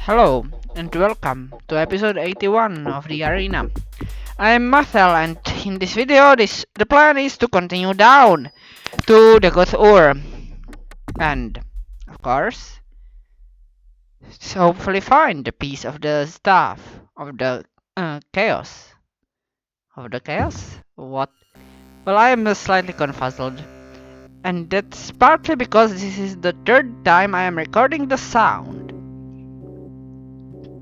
Hello and welcome to episode 81 of the arena. I am Marcel and in this video the plan is to continue down to the Goth Ore and of course hopefully find the piece of the staff of the chaos. Of the chaos? What? Well, I am slightly confuzzled. And that's partly because this is the third time I am recording the sound.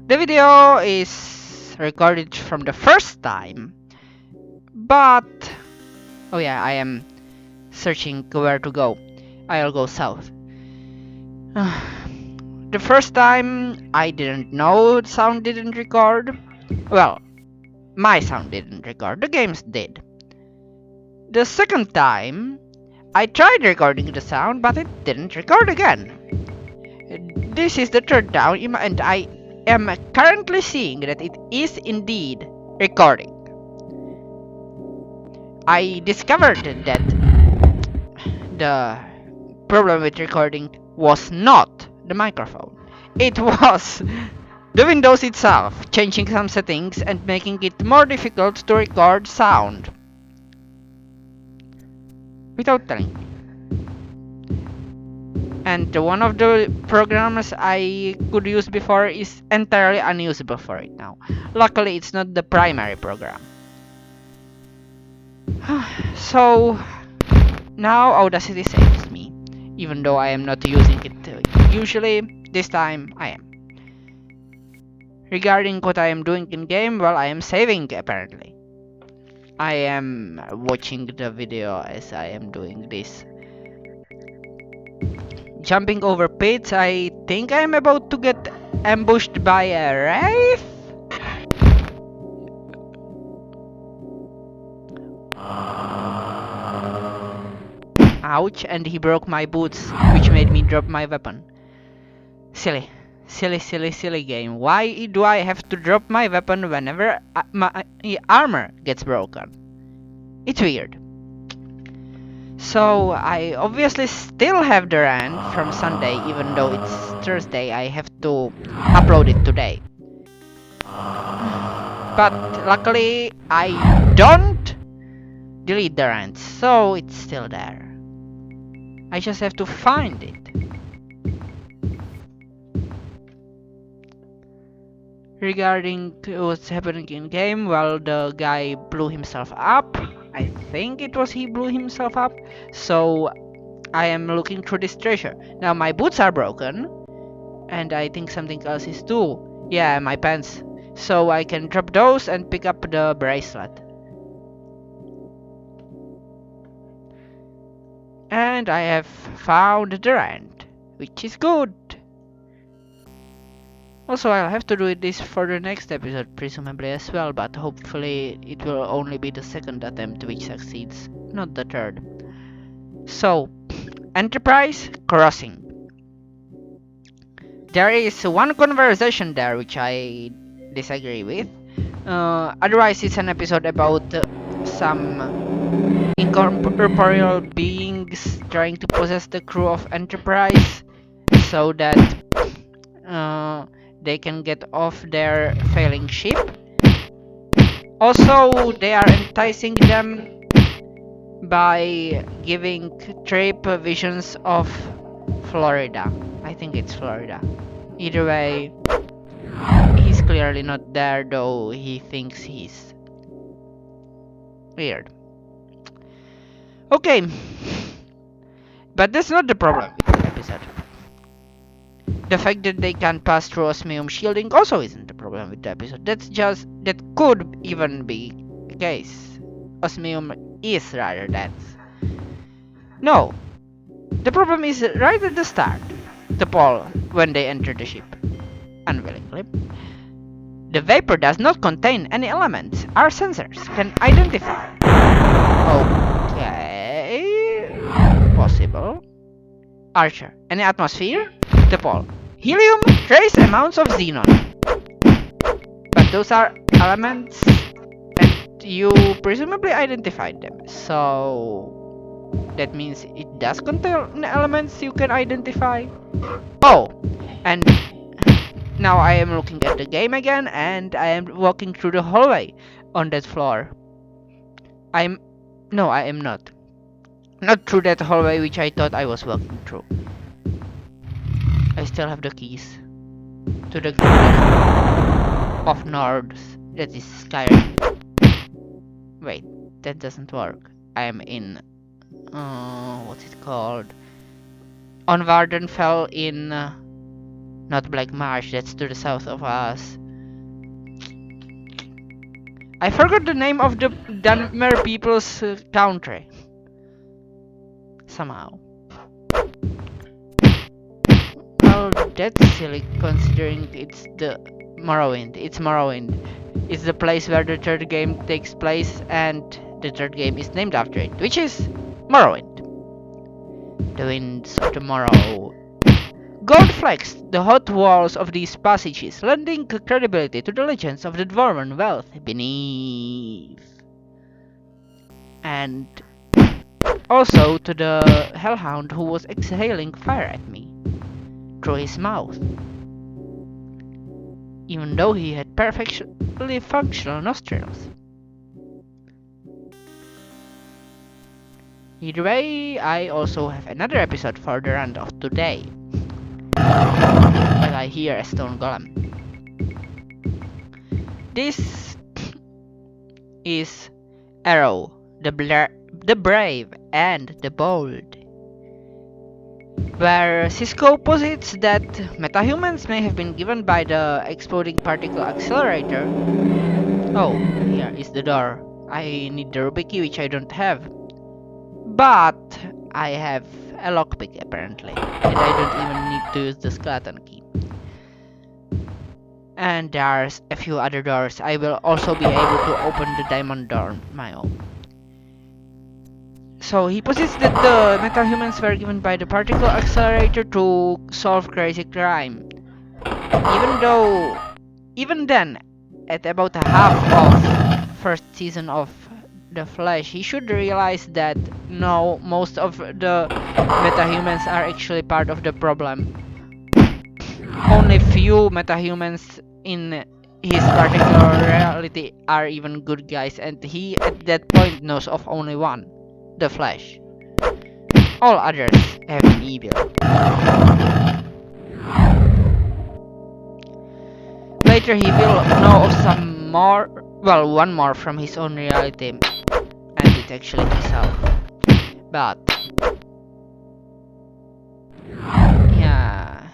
The video is recorded from the first time, but oh yeah, I am searching where to go. I'll go south. The first time I didn't know the sound didn't record. Well, my sound didn't record, the game's did. The second time I tried recording the sound, but it didn't record again. This is the third time, and I am currently seeing that it is indeed recording. I discovered that the problem with recording was not the microphone. It was the Windows itself, changing some settings and making it more difficult to record sound. Without telling me. And one of the programs I could use before is entirely unusable for it now. Luckily, it's not the primary program. So now Audacity saves me, even though I am not using it usually. This time I am. Regarding what I am doing in game, well, I am saving apparently. I am watching the video as I am doing this. Jumping over pits, I think I am about to get ambushed by a wraith? Ouch, and he broke my boots, which made me drop my weapon. Silly. Silly game. Why do I have to drop my weapon whenever my armor gets broken? It's weird. So, I obviously still have the rant from Sunday, even though it's Thursday, I have to upload it today. But luckily, I don't delete the rant, so it's still there. I just have to find it. Regarding what's happening in game, well, the guy blew himself up. I think it was he blew himself up. So I am looking through this treasure. Now my boots are broken, and I think something else is too. Yeah, my pants. So I can drop those and pick up the bracelet. And I have found the rent, which is good. Also, I'll have to do this for the next episode, presumably as well, but hopefully it will only be the second attempt which succeeds, not the third. So, Enterprise Crossing. There is one conversation there which I disagree with. Otherwise, it's an episode about some incorporeal beings trying to possess the crew of Enterprise so that they can get off their failing ship. Also, they are enticing them by giving Trip visions of Florida. I think it's Florida. Either way, he's clearly not there, though he thinks he's. Weird. Okay. But that's not the problem with the episode. The fact that they can pass through osmium shielding also isn't the problem with the episode. That could even be the case. Osmium is rather dense. No. The problem is right at the start. The Paul, when they enter the ship. Unwillingly. The vapor does not contain any elements our sensors can identify. Okay. Possible. Archer. Any atmosphere? The Paul. Helium, trace amounts of xenon. But those are elements and you presumably identified them. So that means it does contain elements you can identify. Oh, and Now I am looking at the game again, and I am walking through the hallway on that floor. No, I am not. Not through that hallway which I thought I was walking through. I still have the keys to the garden of Nords. That is Skyrim. Wait, that doesn't work. I am in... what's it called? On Vardenfell in... not Black Marsh, that's to the south of us. I forgot the name of the Dunmer people's country. Somehow. Well, that's silly considering it's the Morrowind. It's Morrowind. It's the place where the third game takes place, and the third game is named after it, which is Morrowind. The winds of tomorrow. Gold flecks the hot walls of these passages, lending credibility to the legends of the dwarven wealth beneath. And also to the hellhound who was exhaling fire at me through his mouth, even though he had perfectly functional nostrils. Either way, I also have another episode for the run of today. But I hear a stone golem. This is Arrow, the brave and the bold, where Cisco posits that metahumans may have been given by the exploding particle accelerator. Oh, here is the door. I need the Rubik key, which I don't have. But I have a lockpick apparently, and I don't even need to use the skeleton key. And there's a few other doors. I will also be able to open the diamond door my own. So he posits that the metahumans were given by the particle accelerator to solve crazy crime. Even then, at about half of first season of The Flash, he should realize that no, most of the metahumans are actually part of the problem. Only few metahumans in his particular reality are even good guys, and he at that point knows of only one, the Flash. All others have been evil. Later he will know of some more, well, one more from his own reality, and it's actually himself. But yeah,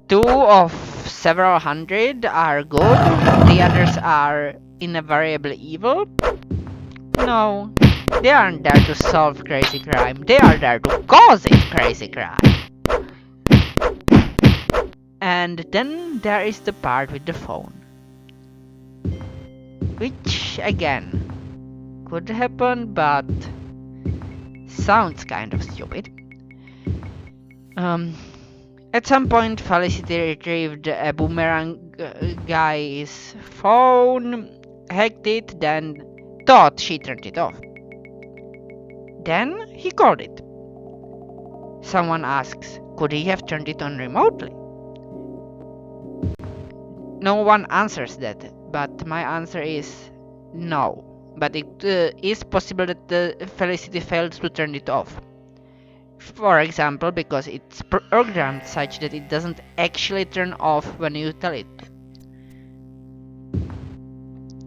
2 of several hundred are good, the others are invariably evil. No, they aren't there to solve crazy crime, they are there to cause it crazy crime. And then there is the part with the phone, which again could happen, but sounds kind of stupid. At some point, Felicity retrieved a boomerang guy's phone, hacked it, then thought she turned it off. Then he called it. Someone asks, could he have turned it on remotely? No one answers that, but my answer is no. But it is possible that Felicity failed to turn it off. For example, because it's programmed such that it doesn't actually turn off when you tell it.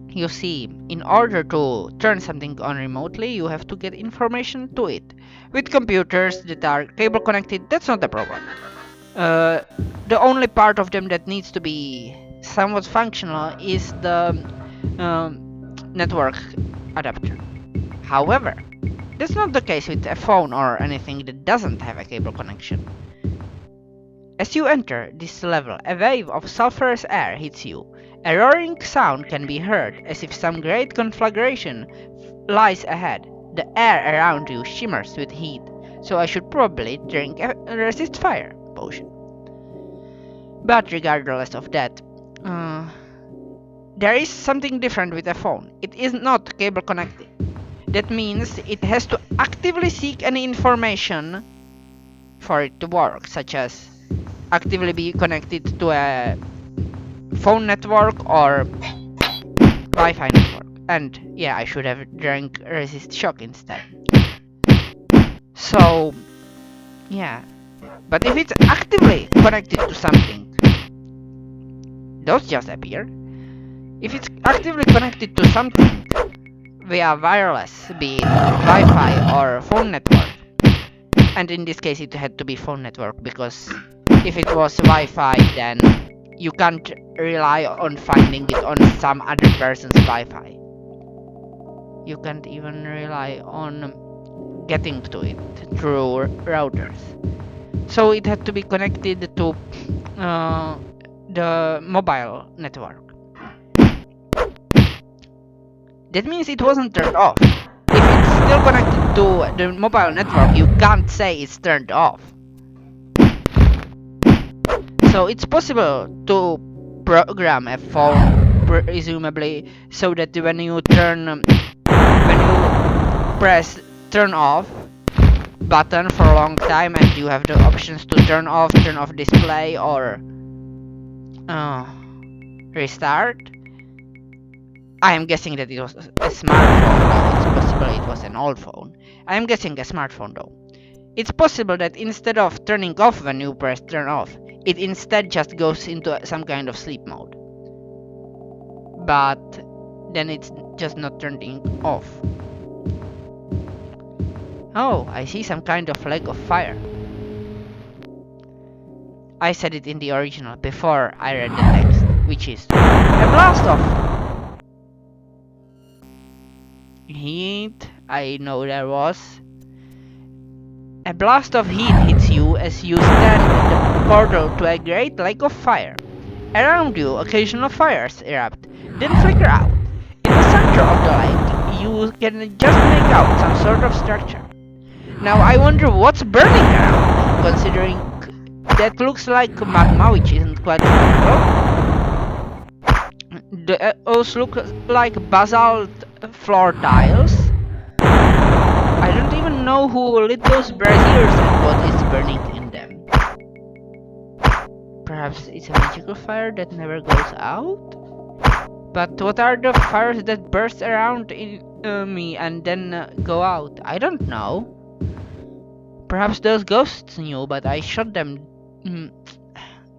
You see, in order to turn something on remotely, you have to get information to it. With computers that are cable connected, that's not a problem. The only part of them that needs to be somewhat functional is the network adapter. However, that's not the case with a phone or anything that doesn't have a cable connection. As you enter this level, a wave of sulfurous air hits you. A roaring sound can be heard, as if some great conflagration lies ahead. The air around you shimmers with heat, so I should probably drink a resist fire potion. But regardless of that, there is something different with a phone. It is not cable connected. That means it has to actively seek any information for it to work, such as actively be connected to a phone network or Wi-Fi network. And yeah, I should have drank resist shock instead. So yeah, but if it's actively connected to something, those just appear. If it's actively connected to something via wireless, be it Wi-Fi or phone network, and in this case it had to be phone network, because if it was Wi-Fi, then you can't rely on finding it on some other person's Wi-Fi. You can't even rely on getting to it through routers. So it had to be connected to the mobile network. That means it wasn't turned off. If it's still connected to the mobile network, you can't say it's turned off. So it's possible to program a phone, presumably, so that when you press turn off button for a long time, and you have the options to turn off display, or restart. I am guessing that it was a smartphone, though it's possible it was an old phone. I am guessing a smartphone, though. It's possible that instead of turning off when you press turn off, it instead just goes into some kind of sleep mode. But then it's just not turning off. Oh, I see some kind of leg of fire. I said it in the original before I read the text, which is a blast of heat. I know there was. A blast of heat hits you as you stand at the portal to a great lake of fire. Around you, occasional fires erupt, then flicker out. In the center of the lake, you can just make out some sort of structure. Now I wonder what's burning around, considering that looks like magma, which isn't quite flammable. Those look like basalt floor tiles. I don't even know who lit those braziers and what is burning in them. Perhaps it's a magical fire that never goes out? But what are the fires that burst around in me and then go out? I don't know. Perhaps those ghosts knew, but I shot them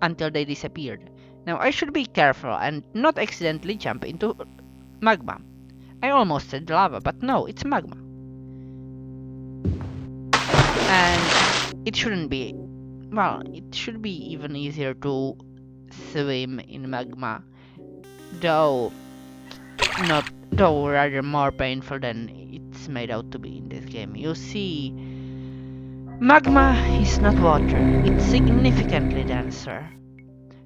until they disappeared. Now I should be careful and not accidentally jump into magma. I almost said lava, but no, it's magma. And it shouldn't be... Well, it should be even easier to swim in magma. Though rather more painful than it's made out to be in this game. You see, magma is not water, it's significantly denser.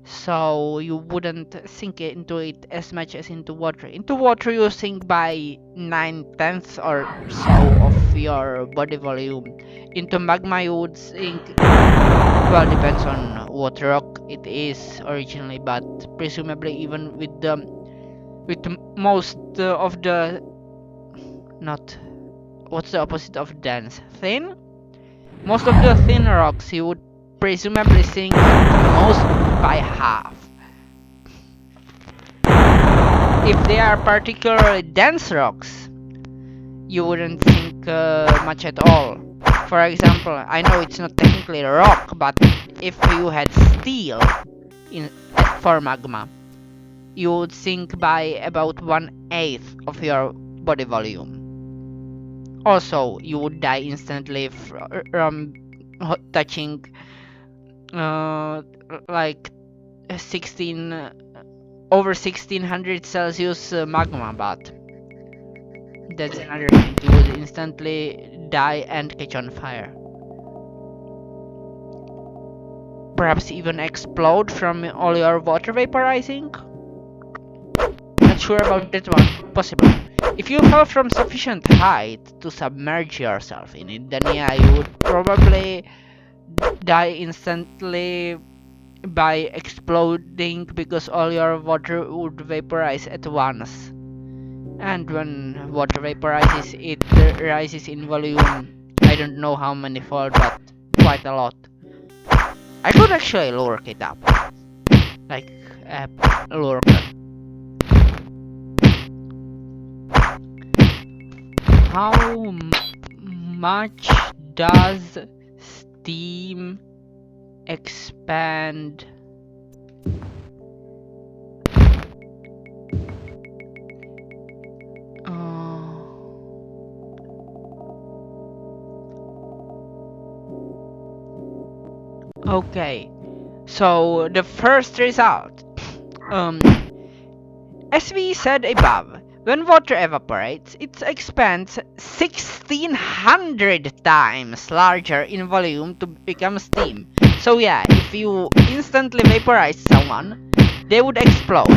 So you wouldn't sink into it as much as into water. Into water you sink by 9/10 or so of your body volume. Into magma you would sink, well, depends on what rock it is originally, but presumably even with most of the... not... what's the opposite of dense? Thin? Most of the thin rocks you would presumably sink at most by half. If they are particularly dense rocks, you wouldn't sink much at all. For example, I know it's not technically a rock, but if you had steel for magma, you would sink by about 1/8 of your body volume. Also, you would die instantly from touching like over 1600 Celsius magma, but that's another thing. You would instantly die and catch on fire. Perhaps even explode from all your water vaporizing? Not sure about that one. Possible. If you fell from sufficient height to submerge yourself in it, then yeah, you would probably die instantly by exploding, because all your water would vaporize at once. And when water vaporizes, it rises in volume. I don't know how many fold, but quite a lot. I could actually look it up. Like a lurker. How much does Steam expand okay, so the first result, as we said above, when water evaporates, it expands 1600 times larger in volume to become steam. So yeah, if you instantly vaporize someone, they would explode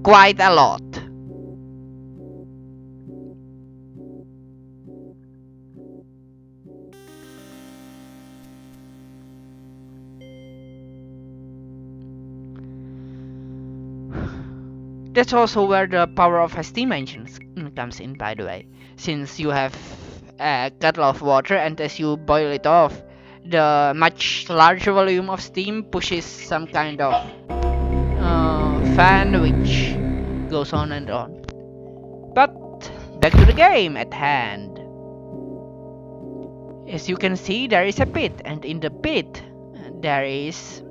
quite a lot. That's also where the power of a steam engine comes in, by the way. Since you have a kettle of water, and as you boil it off, the much larger volume of steam pushes some kind of fan which goes on and on. But back to the game at hand. As you can see, there is a pit, and in the pit there is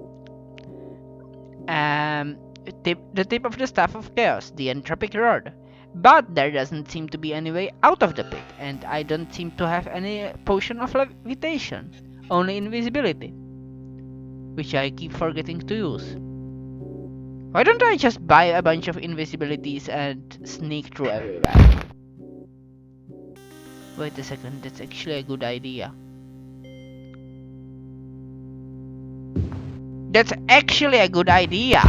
the tip of the Staff of Chaos, the Entropic Rod. But there doesn't seem to be any way out of the pit, and I don't seem to have any potion of levitation, only invisibility, which I keep forgetting to use. Why don't I just buy a bunch of invisibilities and sneak through everywhere? Wait a second, that's actually a good idea. That's actually a good idea!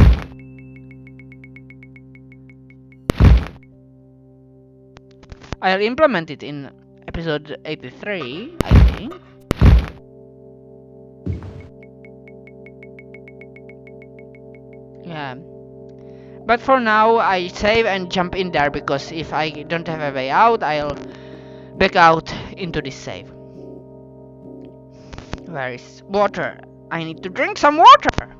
I'll implement it in episode 83, I think. Yeah. But for now, I save and jump in there, because if I don't have a way out, I'll back out into this save. Where is water? I need to drink some water!